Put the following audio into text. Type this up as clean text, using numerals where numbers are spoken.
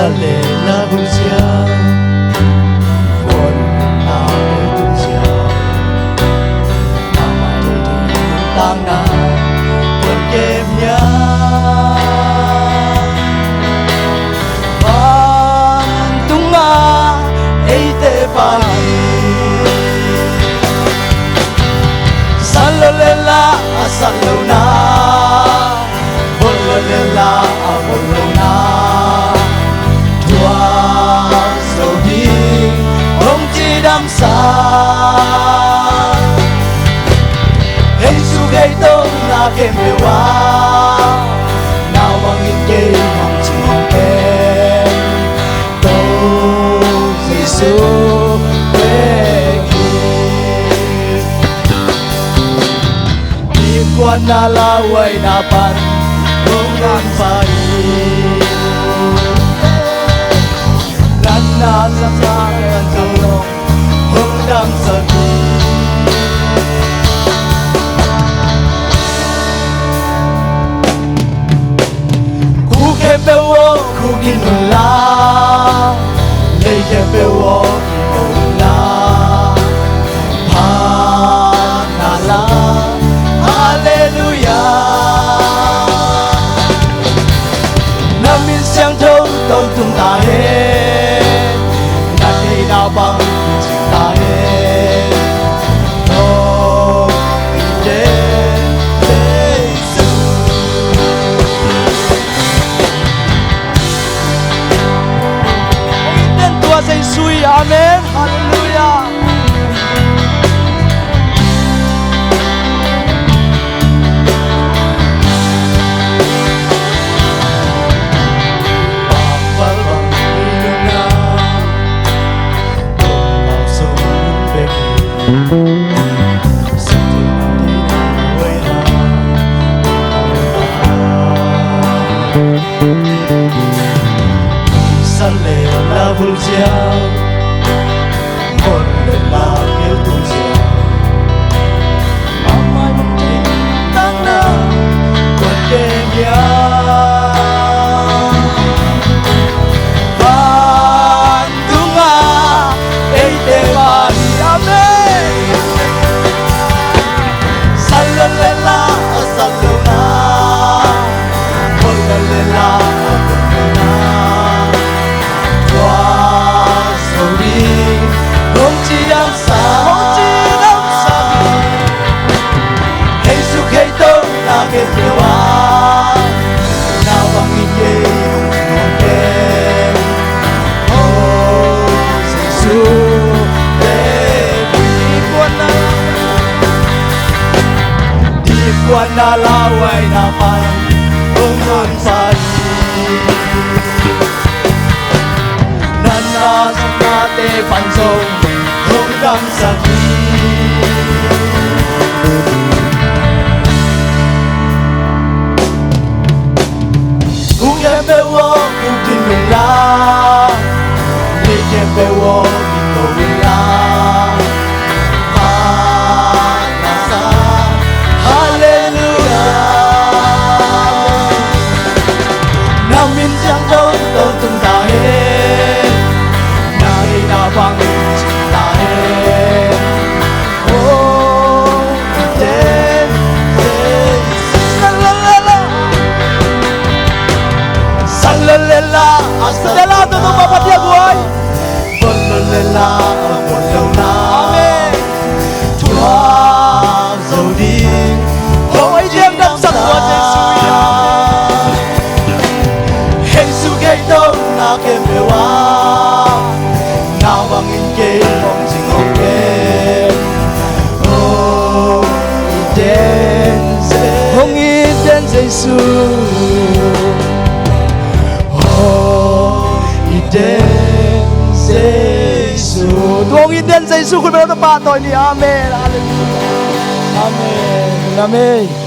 lệ là vùng xa còn nào để tung xa mà mai đây thì tăng na còn kém nhá ban tung nga ấy te pagi salolela asalona bollela abolona đam sa hey su gây tông na kem bewa nào bằng in kê mong chỉ kem tô Giêsu về đi qua na la way na pan không đang phải lan na sa sa gần trong đam giật khu khe bêu khu kinh la lấy khe bêu kinh la ha na la hallelujah nam min sang thâu tông tung ta hết na đây na bang ta hết oh Giêsu tên tua Giêsu amen hallelujah Sale la vulcia, con la kêu tung sia, mama mong thấy tăng na, con kenya, van tunga, ei te mari amen. Sale la salona, con la na laway na pan umang pagi nana sakate pansong hongdam sakit kung ebewo kung kinula ebewo kinula bằng ta hết oh tên Sallela Sallela tu tu bapa dia buai Sallela Sallela amen Tua Zodi Ôi diêm đâm sắc của Giêsu Giêsu gây đông na kem bewa nào bằng in kê mong chính ông kê oh tên Giêsu oh tên Giêsu tuông in tên Giêsuคุณเป็นรัฐบาลตอนนี้อาเมนอาเลลูยาอาเมนอาเมน